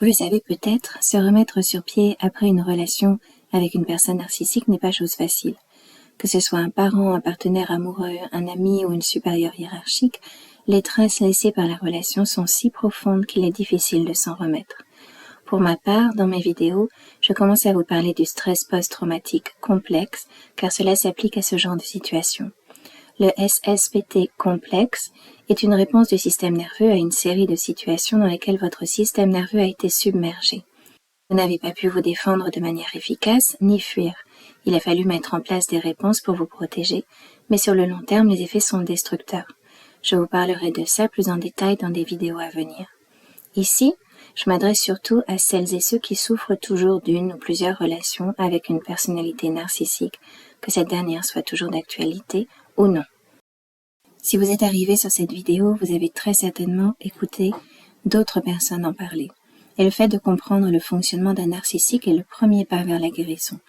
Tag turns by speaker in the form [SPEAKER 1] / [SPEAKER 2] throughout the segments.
[SPEAKER 1] Vous le savez peut-être, se remettre sur pied après une relation avec une personne narcissique n'est pas chose facile. Que ce soit un parent, un partenaire amoureux, un ami ou une supérieure hiérarchique, les traces laissées par la relation sont si profondes qu'il est difficile de s'en remettre. Pour ma part, dans mes vidéos, je commence à vous parler du stress post-traumatique complexe, car cela s'applique à ce genre de situation. Le SSPT complexe est une réponse du système nerveux à une série de situations dans lesquelles votre système nerveux a été submergé. Vous n'avez pas pu vous défendre de manière efficace, ni fuir. Il a fallu mettre en place des réponses pour vous protéger, mais sur le long terme, les effets sont destructeurs. Je vous parlerai de ça plus en détail dans des vidéos à venir. Ici, je m'adresse surtout à celles et ceux qui souffrent toujours d'une ou plusieurs relations avec une personnalité narcissique, que cette dernière soit toujours d'actualité ou non. Si vous êtes arrivé sur cette vidéo, vous avez très certainement écouté d'autres personnes en parler. Et le fait de comprendre le fonctionnement d'un narcissique est le premier pas vers la guérison.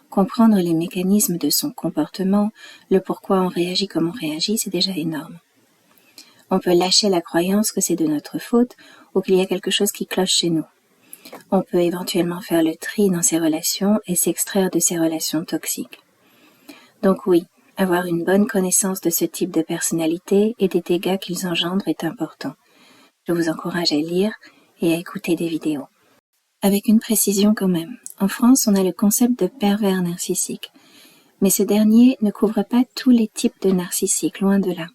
[SPEAKER 1] Comprendre les mécanismes de son comportement, le pourquoi on réagit comme on réagit, c'est déjà énorme. On peut lâcher la croyance que c'est de notre faute ou qu'il y a quelque chose qui cloche chez nous. On peut éventuellement faire le tri dans ces relations et s'extraire de ces relations toxiques. Donc oui, avoir une bonne connaissance de ce type de personnalité et des dégâts qu'ils engendrent est important. Je vous encourage à lire et à écouter des vidéos. Avec une précision quand même. En France, on a le concept de pervers narcissique. Mais ce dernier ne couvre pas tous les types de narcissiques, loin de là.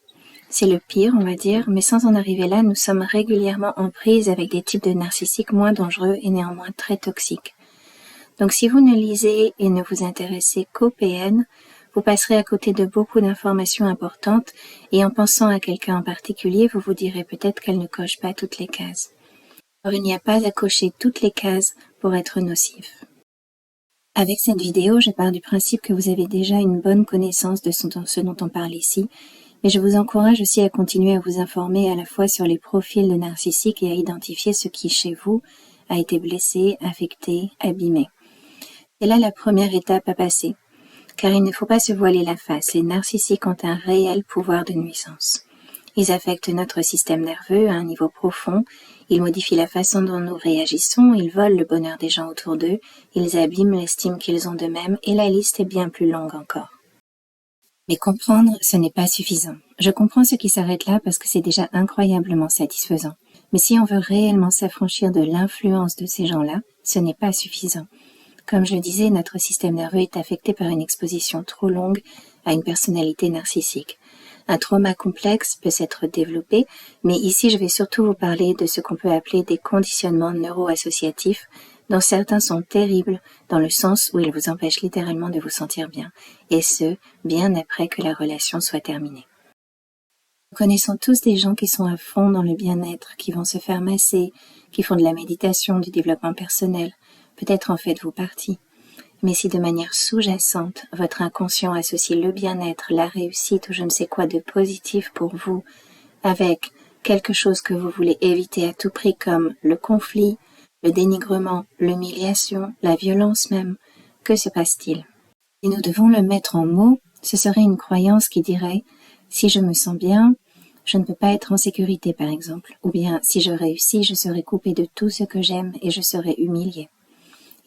[SPEAKER 1] C'est le pire, on va dire, mais sans en arriver là, nous sommes régulièrement en prise avec des types de narcissiques moins dangereux et néanmoins très toxiques. Donc si vous ne lisez et ne vous intéressez qu'au PN, vous passerez à côté de beaucoup d'informations importantes et en pensant à quelqu'un en particulier, vous vous direz peut-être qu'elle ne coche pas toutes les cases. Or, il n'y a pas à cocher toutes les cases pour être nocif. Avec cette vidéo, je pars du principe que vous avez déjà une bonne connaissance de ce dont on parle ici, mais je vous encourage aussi à continuer à vous informer à la fois sur les profils de narcissiques et à identifier ce qui, chez vous, a été blessé, affecté, abîmé. C'est là la première étape à passer, car il ne faut pas se voiler la face, les narcissiques ont un réel pouvoir de nuisance. Ils affectent notre système nerveux à un niveau profond, ils modifient la façon dont nous réagissons, ils volent le bonheur des gens autour d'eux, ils abîment l'estime qu'ils ont d'eux-mêmes et la liste est bien plus longue encore. Mais comprendre, ce n'est pas suffisant. Je comprends ce qui s'arrête là parce que c'est déjà incroyablement satisfaisant. Mais si on veut réellement s'affranchir de l'influence de ces gens-là, ce n'est pas suffisant. Comme je le disais, notre système nerveux est affecté par une exposition trop longue à une personnalité narcissique. Un trauma complexe peut s'être développé, mais ici je vais surtout vous parler de ce qu'on peut appeler des conditionnements neuroassociatifs, dont certains sont terribles dans le sens où ils vous empêchent littéralement de vous sentir bien, et ce, bien après que la relation soit terminée. Nous connaissons tous des gens qui sont à fond dans le bien-être, qui vont se faire masser, qui font de la méditation, du développement personnel, peut-être en faites-vous partie. Mais si de manière sous-jacente, votre inconscient associe le bien-être, la réussite ou je ne sais quoi de positif pour vous avec quelque chose que vous voulez éviter à tout prix comme le conflit, le dénigrement, l'humiliation, la violence même, que se passe-t-il? Si nous devons le mettre en mots, ce serait une croyance qui dirait « si je me sens bien, je ne peux pas être en sécurité par exemple » ou bien « si je réussis, je serai coupé de tout ce que j'aime et je serai humilié ».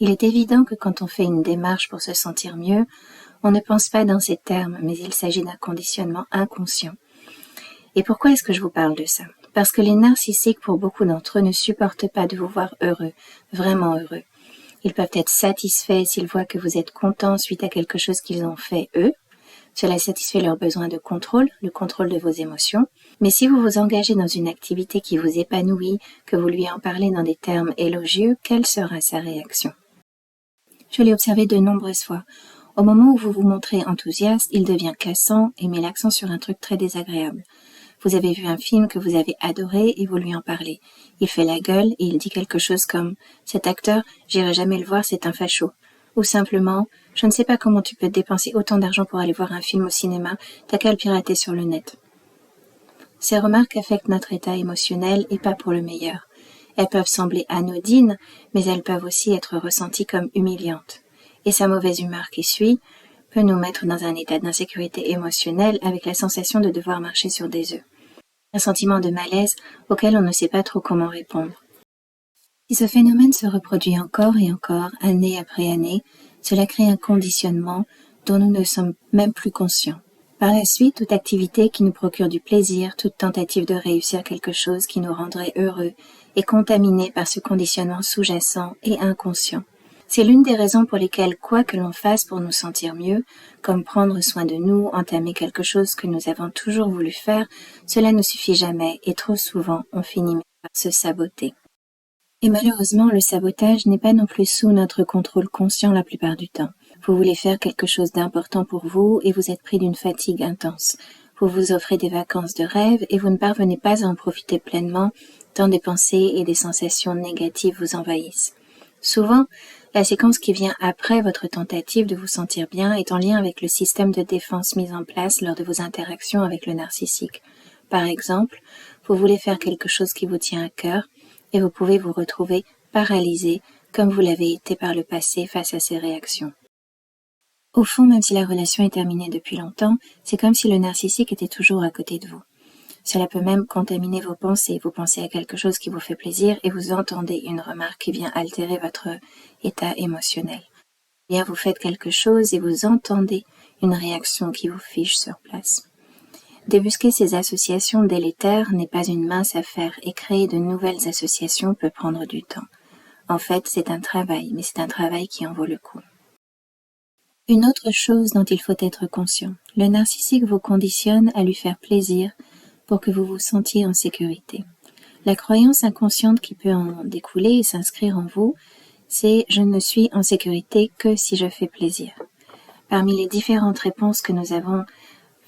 [SPEAKER 1] Il est évident que quand on fait une démarche pour se sentir mieux, on ne pense pas dans ces termes, mais il s'agit d'un conditionnement inconscient. Et pourquoi est-ce que je vous parle de ça? Parce que les narcissiques, pour beaucoup d'entre eux, ne supportent pas de vous voir heureux, vraiment heureux. Ils peuvent être satisfaits s'ils voient que vous êtes content suite à quelque chose qu'ils ont fait eux. Cela satisfait leur besoin de contrôle, le contrôle de vos émotions. Mais si vous vous engagez dans une activité qui vous épanouit, que vous lui en parlez dans des termes élogieux, quelle sera sa réaction? Je l'ai observé de nombreuses fois. Au moment où vous vous montrez enthousiaste, il devient cassant et met l'accent sur un truc très désagréable. Vous avez vu un film que vous avez adoré et vous lui en parlez. Il fait la gueule et il dit quelque chose comme « Cet acteur, j'irai jamais le voir, c'est un facho ». Ou simplement « Je ne sais pas comment tu peux dépenser autant d'argent pour aller voir un film au cinéma, t'as qu'à le pirater sur le net ». Ces remarques affectent notre état émotionnel et pas pour le meilleur. Elles peuvent sembler anodines, mais elles peuvent aussi être ressenties comme humiliantes. Et sa mauvaise humeur qui suit peut nous mettre dans un état d'insécurité émotionnelle avec la sensation de devoir marcher sur des œufs. Un sentiment de malaise auquel on ne sait pas trop comment répondre. Si ce phénomène se reproduit encore et encore, année après année, cela crée un conditionnement dont nous ne sommes même plus conscients. Par la suite, toute activité qui nous procure du plaisir, toute tentative de réussir quelque chose qui nous rendrait heureux est contaminée par ce conditionnement sous-jacent et inconscient. C'est l'une des raisons pour lesquelles quoi que l'on fasse pour nous sentir mieux, comme prendre soin de nous, entamer quelque chose que nous avons toujours voulu faire, cela ne suffit jamais et trop souvent on finit par se saboter. Et malheureusement, le sabotage n'est pas non plus sous notre contrôle conscient la plupart du temps. Vous voulez faire quelque chose d'important pour vous et vous êtes pris d'une fatigue intense. Vous vous offrez des vacances de rêve et vous ne parvenez pas à en profiter pleinement, tant des pensées et des sensations négatives vous envahissent. Souvent, la séquence qui vient après votre tentative de vous sentir bien est en lien avec le système de défense mis en place lors de vos interactions avec le narcissique. Par exemple, vous voulez faire quelque chose qui vous tient à cœur, et vous pouvez vous retrouver paralysé comme vous l'avez été par le passé face à ces réactions. Au fond, même si la relation est terminée depuis longtemps, c'est comme si le narcissique était toujours à côté de vous. Cela peut même contaminer vos pensées. Vous pensez à quelque chose qui vous fait plaisir et vous entendez une remarque qui vient altérer votre état émotionnel. Bien, vous faites quelque chose et vous entendez une réaction qui vous fiche sur place. Débusquer ces associations délétères n'est pas une mince affaire et créer de nouvelles associations peut prendre du temps. En fait, c'est un travail, mais c'est un travail qui en vaut le coup. Une autre chose dont il faut être conscient, le narcissique vous conditionne à lui faire plaisir pour que vous vous sentiez en sécurité. La croyance inconsciente qui peut en découler et s'inscrire en vous, c'est « je ne suis en sécurité que si je fais plaisir ». Parmi les différentes réponses que nous avons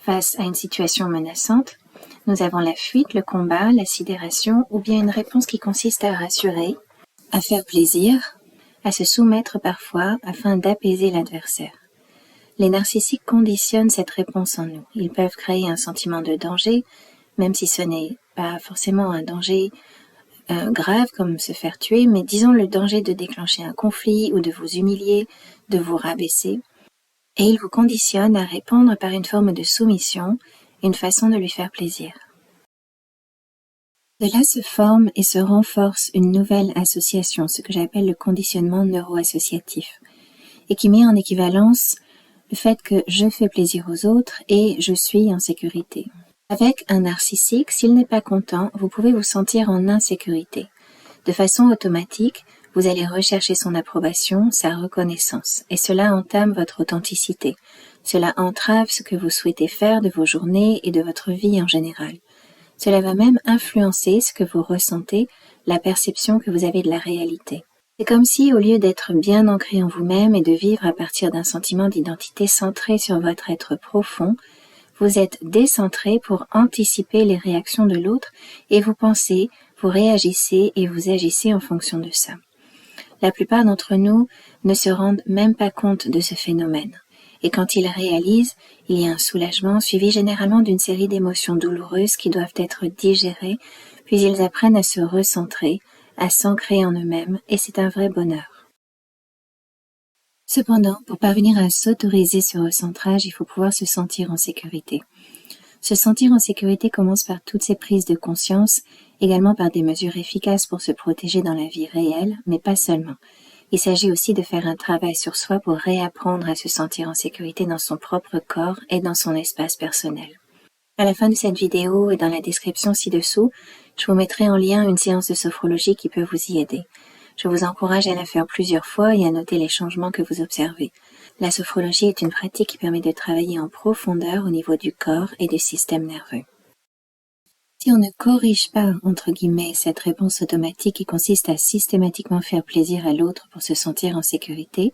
[SPEAKER 1] face à une situation menaçante, nous avons la fuite, le combat, la sidération ou bien une réponse qui consiste à rassurer, à faire plaisir, à se soumettre parfois afin d'apaiser l'adversaire. Les narcissiques conditionnent cette réponse en nous. Ils peuvent créer un sentiment de danger, même si ce n'est pas forcément un danger grave comme se faire tuer, mais disons le danger de déclencher un conflit ou de vous humilier, de vous rabaisser. Et il vous conditionne à répondre par une forme de soumission, une façon de lui faire plaisir. De là se forme et se renforce une nouvelle association, ce que j'appelle le conditionnement neuroassociatif, et qui met en équivalence le fait que je fais plaisir aux autres et je suis en sécurité. Avec un narcissique, s'il n'est pas content, vous pouvez vous sentir en insécurité. De façon automatique, vous allez rechercher son approbation, sa reconnaissance, et cela entame votre authenticité. Cela entrave ce que vous souhaitez faire de vos journées et de votre vie en général. Cela va même influencer ce que vous ressentez, la perception que vous avez de la réalité. C'est comme si, au lieu d'être bien ancré en vous-même et de vivre à partir d'un sentiment d'identité centré sur votre être profond, vous êtes décentré pour anticiper les réactions de l'autre et vous pensez, vous réagissez et vous agissez en fonction de ça. La plupart d'entre nous ne se rendent même pas compte de ce phénomène. Et quand ils réalisent, il y a un soulagement suivi généralement d'une série d'émotions douloureuses qui doivent être digérées, puis ils apprennent à se recentrer, à s'ancrer en eux-mêmes, et c'est un vrai bonheur. Cependant, pour parvenir à s'autoriser ce recentrage, il faut pouvoir se sentir en sécurité. Se sentir en sécurité commence par toutes ces prises de conscience, également par des mesures efficaces pour se protéger dans la vie réelle, mais pas seulement. Il s'agit aussi de faire un travail sur soi pour réapprendre à se sentir en sécurité dans son propre corps et dans son espace personnel. À la fin de cette vidéo et dans la description ci-dessous, je vous mettrai en lien une séance de sophrologie qui peut vous y aider. Je vous encourage à la faire plusieurs fois et à noter les changements que vous observez. La sophrologie est une pratique qui permet de travailler en profondeur au niveau du corps et du système nerveux. Si on ne corrige pas, entre guillemets, cette réponse automatique qui consiste à systématiquement faire plaisir à l'autre pour se sentir en sécurité,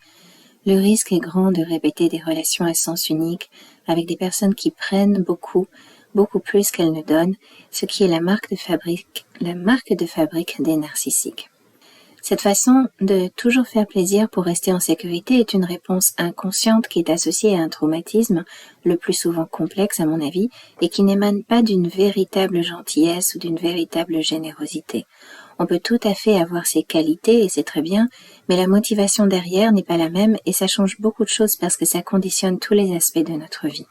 [SPEAKER 1] le risque est grand de répéter des relations à sens unique avec des personnes qui prennent beaucoup plus qu'elles ne donnent, ce qui est la marque de fabrique des narcissiques. Cette façon de toujours faire plaisir pour rester en sécurité est une réponse inconsciente qui est associée à un traumatisme, le plus souvent complexe à mon avis, et qui n'émane pas d'une véritable gentillesse ou d'une véritable générosité. On peut tout à fait avoir ses qualités et c'est très bien, mais la motivation derrière n'est pas la même et ça change beaucoup de choses parce que ça conditionne tous les aspects de notre vie.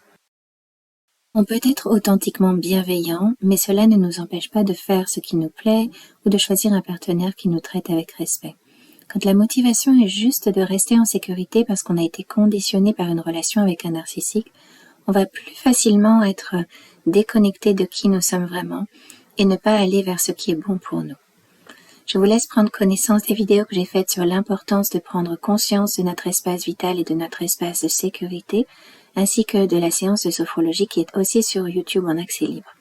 [SPEAKER 1] On peut être authentiquement bienveillant, mais cela ne nous empêche pas de faire ce qui nous plaît ou de choisir un partenaire qui nous traite avec respect. Quand la motivation est juste de rester en sécurité parce qu'on a été conditionné par une relation avec un narcissique, on va plus facilement être déconnecté de qui nous sommes vraiment et ne pas aller vers ce qui est bon pour nous. Je vous laisse prendre connaissance des vidéos que j'ai faites sur l'importance de prendre conscience de notre espace vital et de notre espace de sécurité, ainsi que de la séance de sophrologie qui est aussi sur YouTube en accès libre.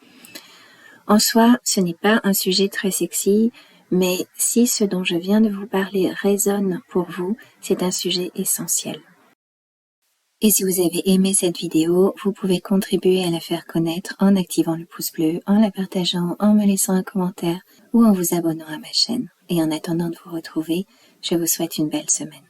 [SPEAKER 1] En soi, ce n'est pas un sujet très sexy, mais si ce dont je viens de vous parler résonne pour vous, c'est un sujet essentiel. Et si vous avez aimé cette vidéo, vous pouvez contribuer à la faire connaître en activant le pouce bleu, en la partageant, en me laissant un commentaire ou en vous abonnant à ma chaîne. Et en attendant de vous retrouver, je vous souhaite une belle semaine.